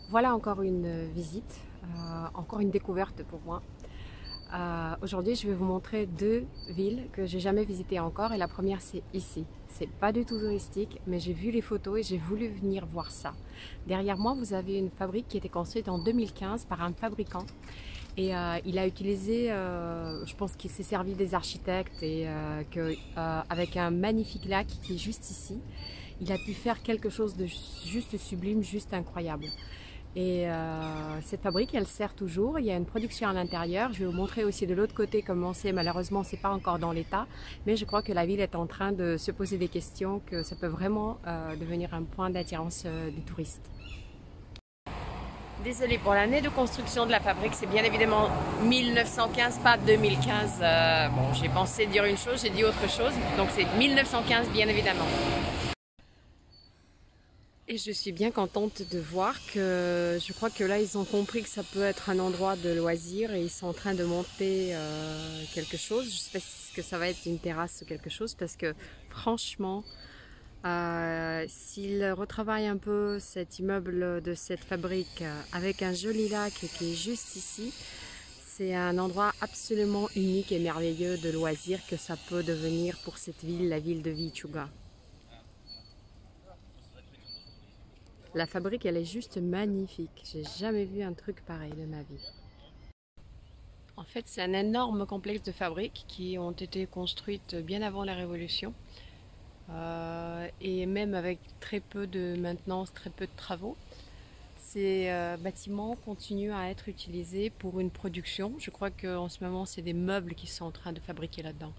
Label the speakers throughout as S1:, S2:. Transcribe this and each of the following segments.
S1: Voilà encore une visite, encore une découverte pour moi. Aujourd'hui, je vais vous montrer deux villes que j'ai jamais visitées encore et la première c'est ici. C'est pas du tout touristique, mais j'ai vu les photos et j'ai voulu venir voir ça. Derrière moi, vous avez une fabrique qui a été construite en 2015 par un fabricant et il a utilisé, je pense qu'il s'est servi des architectes et avec un magnifique lac qui est juste ici, il a pu faire quelque chose de juste sublime, juste incroyable. Et cette fabrique, elle sert toujours. Il y a une production à l'intérieur. Je vais vous montrer aussi de l'autre côté comment c'est. Malheureusement, c'est pas encore dans l'état, mais je crois que la ville est en train de se poser des questions, que ça peut vraiment devenir un point d'attirance des touristes. Désolée pour l'année de construction de la fabrique, c'est bien évidemment 1915, pas 2015. Bon, j'ai pensé dire une chose, j'ai dit autre chose, donc c'est 1915 bien évidemment. Et je suis bien contente de voir que je crois que là ils ont compris que ça peut être un endroit de loisir et ils sont en train de monter quelque chose. Je ne sais pas si que ça va être une terrasse ou quelque chose parce que franchement, s'ils retravaillent un peu cet immeuble de cette fabrique avec un joli lac qui est juste ici, c'est un endroit absolument unique et merveilleux de loisir que ça peut devenir pour cette ville, la ville de Viichuga. La fabrique, elle est juste magnifique. J'ai jamais vu un truc pareil de ma vie. En fait, c'est un énorme complexe de fabriques qui ont été construites bien avant la Révolution. Et même avec très peu de maintenance, très peu de travaux. Ces bâtiments continuent à être utilisés pour une production. Je crois qu'en ce moment, c'est des meubles qui sont en train de fabriquer là-dedans.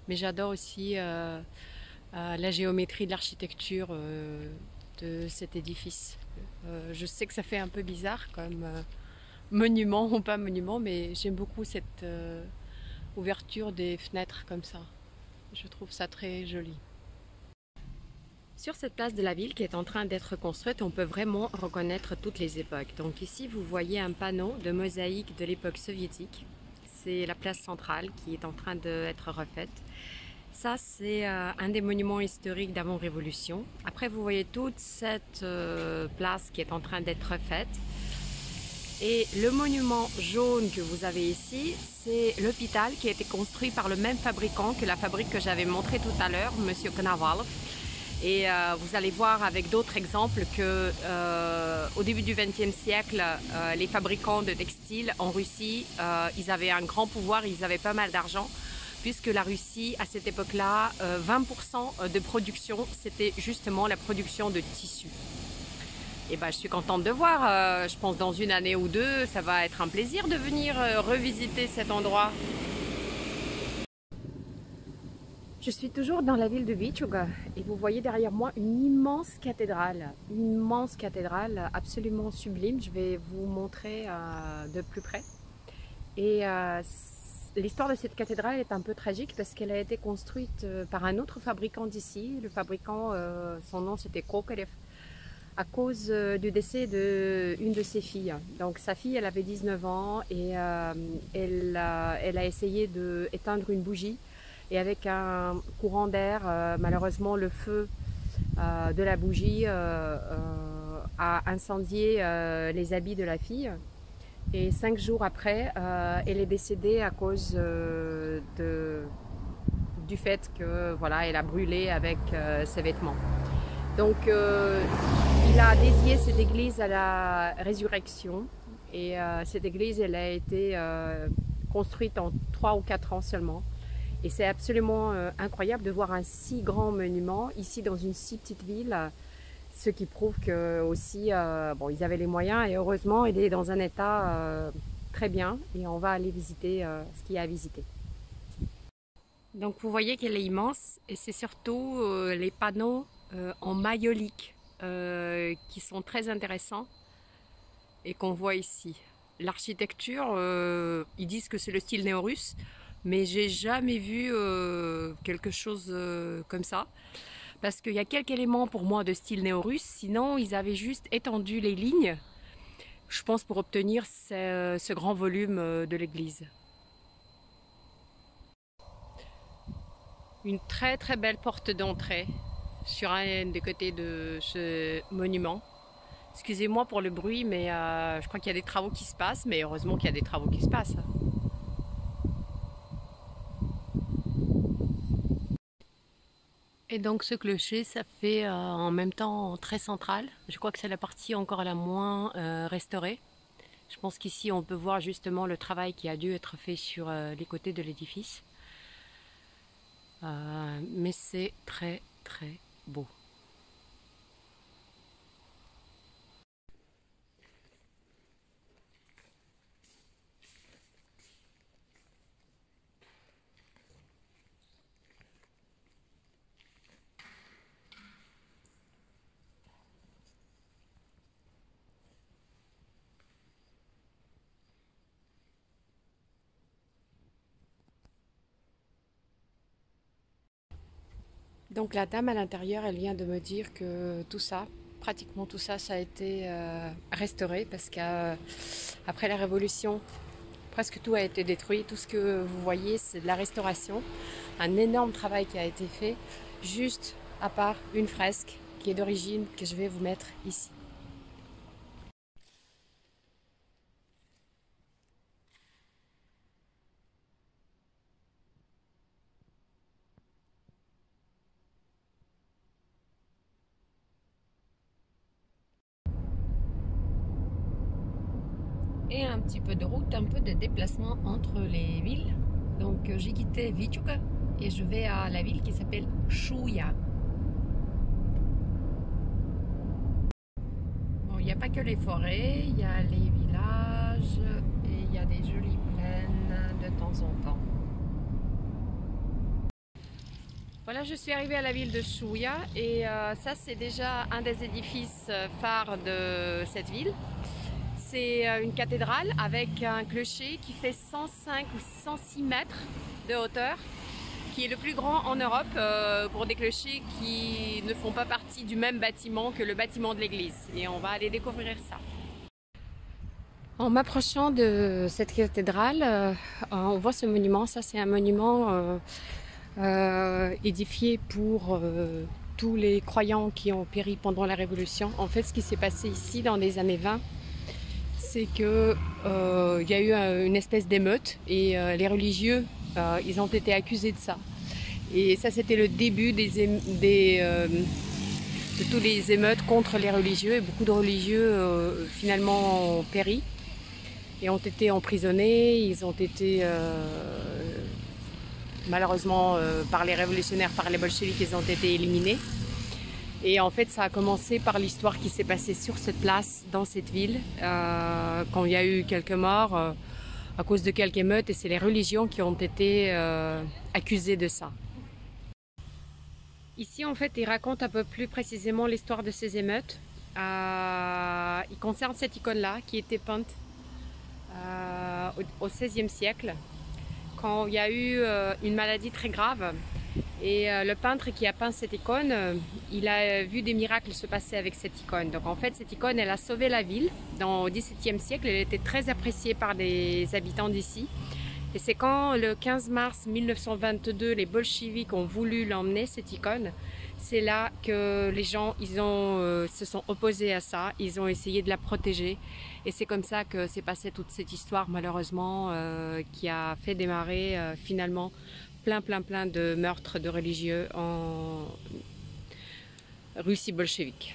S1: Mais j'adore aussi la géométrie de l'architecture de cet édifice. Je sais que ça fait un peu bizarre comme monument ou pas monument, mais j'aime beaucoup cette ouverture des fenêtres comme ça. Je trouve ça très joli. Sur cette place de la ville qui est en train d'être construite, on peut vraiment reconnaître toutes les époques. Donc ici, vous voyez un panneau de mosaïque de l'époque soviétique. C'est la place centrale qui est en train d'être refaite. Ça, c'est un des monuments historiques d'avant-révolution. Après, vous voyez toute cette place qui est en train d'être refaite. Et le monument jaune que vous avez ici, c'est l'hôpital qui a été construit par le même fabricant que la fabrique que j'avais montrée tout à l'heure, Monsieur Konovalov. Et vous allez voir avec d'autres exemples que au début du XXe siècle, les fabricants de textiles en Russie, ils avaient un grand pouvoir, ils avaient pas mal d'argent, puisque la Russie, à cette époque-là, 20% de production, c'était justement la production de tissus. Et ben, je suis contente de voir, je pense dans une année ou deux, ça va être un plaisir de venir revisiter cet endroit. Je suis toujours dans la ville de Viichuga et vous voyez derrière moi une immense cathédrale absolument sublime. Je vais vous montrer de plus près. Et l'histoire de cette cathédrale est un peu tragique parce qu'elle a été construite par un autre fabricant d'ici. Le fabricant, son nom c'était Kokerev, à cause du décès d'une de ses filles. Donc sa fille, elle avait 19 ans et elle a essayé d'éteindre une bougie. Et avec un courant d'air, malheureusement, le feu de la bougie a incendié les habits de la fille. Et 5 jours après, elle est décédée à cause du fait que voilà, elle a brûlé avec ses vêtements. Donc, il a dédié cette église à la résurrection. Et cette église, elle a été construite en 3 ou 4 ans seulement. Et c'est absolument incroyable de voir un si grand monument ici dans une si petite ville, ce qui prouve que aussi, bon, ils avaient les moyens et heureusement, il est dans un état très bien et on va aller visiter ce qu'il y a à visiter. Donc vous voyez qu'elle est immense et c'est surtout les panneaux en mayolique qui sont très intéressants et qu'on voit ici. L'architecture, ils disent que c'est le style néo-russe. Mais j'ai jamais vu quelque chose comme ça. Parce qu'il y a quelques éléments pour moi de style néo-russe. Sinon, ils avaient juste étendu les lignes, je pense, pour obtenir ce grand volume de l'église. Une très belle porte d'entrée sur un des côtés de ce monument. Excusez-moi pour le bruit, mais je crois qu'il y a des travaux qui se passent, mais heureusement qu'il y a des travaux qui se passent. Et donc ce clocher, ça fait en même temps très central. Je crois que c'est la partie encore la moins restaurée. Je pense qu'ici on peut voir justement le travail qui a dû être fait sur les côtés de l'édifice. Mais c'est très très beau. Donc la dame à l'intérieur, elle vient de me dire que tout ça, pratiquement tout ça, ça a été restauré parce qu'après la Révolution, presque tout a été détruit. Tout ce que vous voyez, c'est de la restauration. Un énorme travail qui a été fait, juste à part une fresque qui est d'origine, que je vais vous mettre ici. Et un petit peu de route, un peu de déplacement entre les villes. Donc j'ai quitté Viiķuka et je vais à la ville qui s'appelle Šūja. Bon, il n'y a pas que les forêts, il y a les villages et il y a des jolies plaines de temps en temps. Voilà, je suis arrivée à la ville de Šūja et ça c'est déjà un des édifices phares de cette ville. C'est une cathédrale avec un clocher qui fait 105 ou 106 mètres de hauteur, qui est le plus grand en Europe pour des clochers qui ne font pas partie du même bâtiment que le bâtiment de l'église. Et on va aller découvrir ça. En m'approchant de cette cathédrale, on voit ce monument. Ça, c'est un monument édifié pour tous les croyants qui ont péri pendant la Révolution. En fait, ce qui s'est passé ici dans les années 20, c'est que y a eu une espèce d'émeute et les religieux, ils ont été accusés de ça. Et ça, c'était le début de tous les émeutes contre les religieux. Et beaucoup de religieux, finalement, ont péri et ont été emprisonnés. Ils ont été, malheureusement, par les révolutionnaires, par les bolcheviks, ils ont été éliminés. Et en fait, ça a commencé par l'histoire qui s'est passée sur cette place, dans cette ville, quand il y a eu quelques morts à cause de quelques émeutes. Et c'est les religions qui ont été accusées de ça. Ici, en fait, il raconte un peu plus précisément l'histoire de ces émeutes. Il concerne cette icône-là, qui était peinte au XVIe siècle, quand il y a eu une maladie très grave. Et le peintre qui a peint cette icône, il a vu des miracles se passer avec cette icône. Donc en fait, cette icône, elle a sauvé la ville au XVIIe siècle. Elle était très appréciée par les habitants d'ici. Et c'est quand le 15 mars 1922, les bolcheviks ont voulu l'emmener, cette icône, c'est là que les gens se sont opposés à ça. Ils ont essayé de la protéger. Et c'est comme ça que s'est passée toute cette histoire, malheureusement, qui a fait démarrer finalement plein de meurtres de religieux en Russie bolchevique.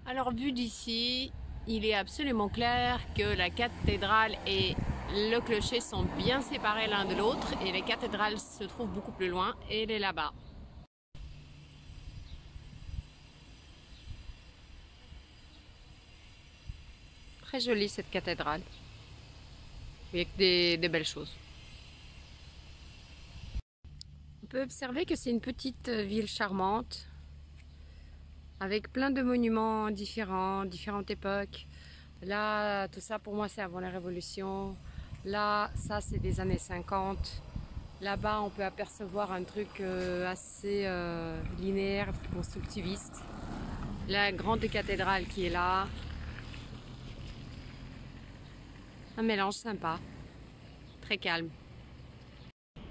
S1: Alors vu d'ici, il est absolument clair que la cathédrale et le clocher sont bien séparés l'un de l'autre et la cathédrale se trouve beaucoup plus loin et elle est là-bas. Très jolie cette cathédrale, avec des belles choses. On peut observer que c'est une petite ville charmante, avec plein de monuments différents, différentes époques. Là, tout ça pour moi c'est avant la Révolution. Là, ça c'est des années 50. Là-bas, on peut apercevoir un truc assez linéaire, constructiviste. La grande cathédrale qui est là. Un mélange sympa, très calme.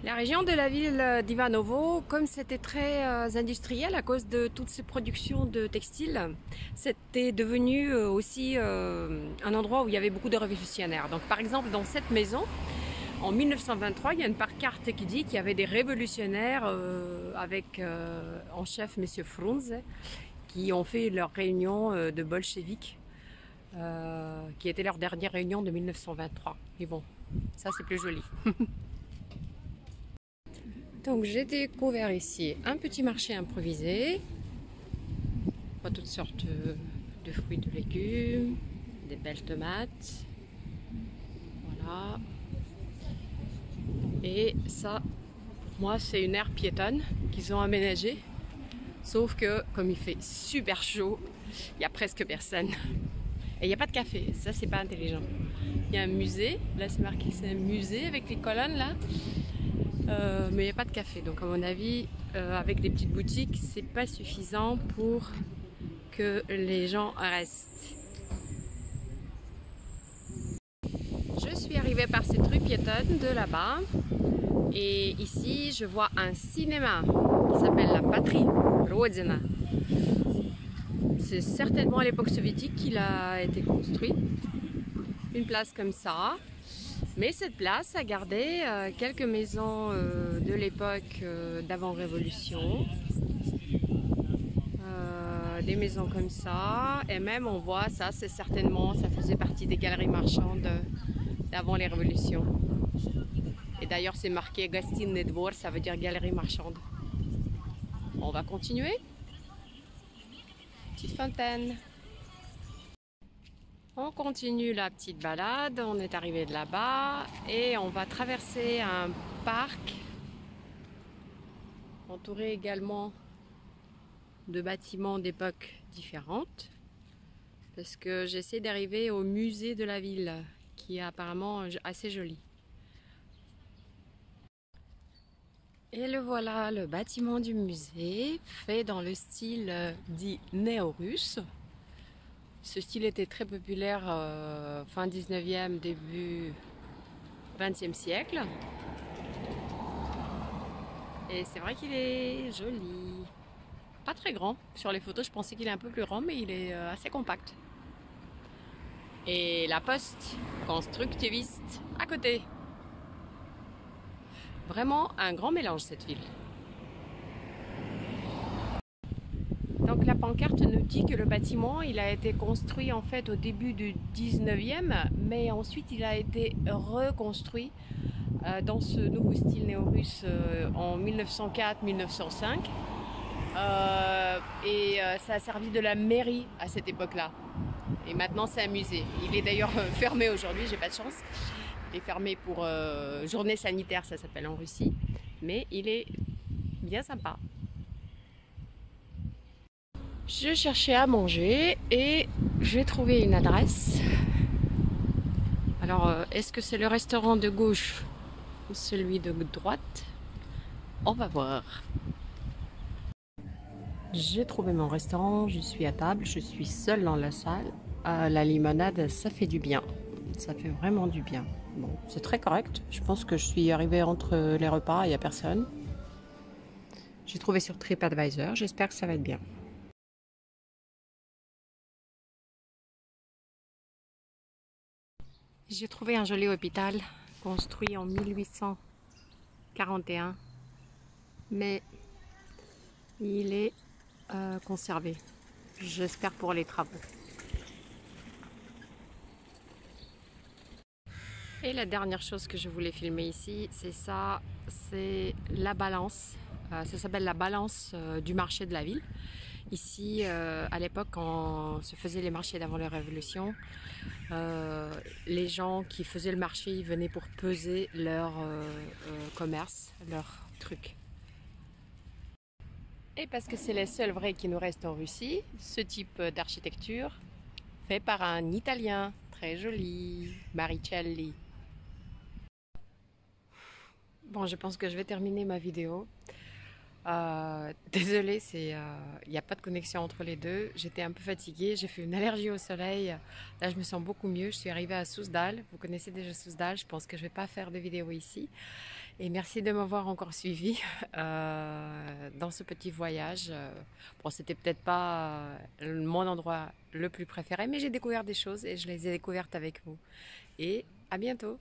S1: La région de la ville d'Ivanovo, comme c'était très industriel à cause de toutes ces productions de textiles, c'était devenu aussi un endroit où il y avait beaucoup de révolutionnaires. Donc par exemple dans cette maison, en 1923, il y a une pancarte qui dit qu'il y avait des révolutionnaires avec en chef M. Frunze qui ont fait leur réunion de bolcheviques, qui était leur dernière réunion de 1923. Mais bon, ça c'est plus joli. Donc j'ai découvert ici un petit marché improvisé, toutes sortes de fruits, de légumes, des belles tomates, voilà. Et ça, pour moi, c'est une aire piétonne qu'ils ont aménagée, sauf que comme il fait super chaud, il n'y a presque personne. Et il n'y a pas de café, ça c'est pas intelligent. Il y a un musée, là c'est marqué c'est un musée avec les colonnes là. Mais il n'y a pas de café, donc à mon avis avec les petites boutiques c'est pas suffisant pour que les gens restent. Je suis arrivée par cette rue piétonne de là-bas et ici je vois un cinéma qui s'appelle La Patrie, Rodina. C'est certainement à l'époque soviétique qu'il a été construit, une place comme ça. Mais cette place a gardé quelques maisons de l'époque d'avant-révolution, des maisons comme ça, et même on voit ça, c'est certainement, ça faisait partie des galeries marchandes d'avant les révolutions. Et d'ailleurs c'est marqué Gastinny Dvor, ça veut dire galerie marchande. On va continuer. Petite fontaine. On continue la petite balade, on est arrivé de là-bas et on va traverser un parc entouré également de bâtiments d'époques différentes parce que j'essaie d'arriver au musée de la ville qui est apparemment assez joli. Et le voilà, le bâtiment du musée fait dans le style dit néo-russe. Ce style était très populaire fin 19e, début 20e siècle. Et c'est vrai qu'il est joli. Pas très grand. Sur les photos, je pensais qu'il est un peu plus grand, mais il est assez compact. Et la poste constructiviste à côté. Vraiment un grand mélange cette ville. Donc la pancarte nous dit que le bâtiment il a été construit en fait au début du 19e, mais ensuite il a été reconstruit dans ce nouveau style néo-russe en 1904-1905. Ça a servi de la mairie à cette époque-là. Et maintenant c'est un musée. Il est d'ailleurs fermé aujourd'hui, j'ai pas de chance. Il est fermé pour journée sanitaire, ça s'appelle en Russie. Mais il est bien sympa. Je cherchais à manger et j'ai trouvé une adresse. Alors, est-ce que c'est le restaurant de gauche ou celui de droite? On va voir. J'ai trouvé mon restaurant, je suis à table, je suis seule dans la salle. La limonade, ça fait du bien. Ça fait vraiment du bien. Bon, c'est très correct. Je pense que je suis arrivée entre les repas, il n'y a personne. J'ai trouvé sur TripAdvisor, j'espère que ça va être bien. J'ai trouvé un joli hôpital construit en 1841, mais il est conservé. J'espère pour les travaux. Et la dernière chose que je voulais filmer ici, c'est ça, c'est la balance. Ça s'appelle la balance du marché de la ville. Ici, à l'époque, quand se faisaient les marchés d'avant la Révolution, les gens qui faisaient le marché, ils venaient pour peser leur commerce, leurs trucs. Et parce que c'est les seuls vrais qui nous restent en Russie, ce type d'architecture fait par un Italien très joli, Maricelli. Bon, je pense que je vais terminer ma vidéo. Désolée, il n'y a pas de connexion entre les deux. J'étais un peu fatiguée, j'ai fait une allergie au soleil. Là, je me sens beaucoup mieux. Je suis arrivée à Souzdal. Vous connaissez déjà Souzdal. Je pense que je ne vais pas faire de vidéo ici. Et merci de m'avoir encore suivi dans ce petit voyage. Bon, c'était peut-être pas mon endroit le plus préféré, mais j'ai découvert des choses et je les ai découvertes avec vous. Et à bientôt!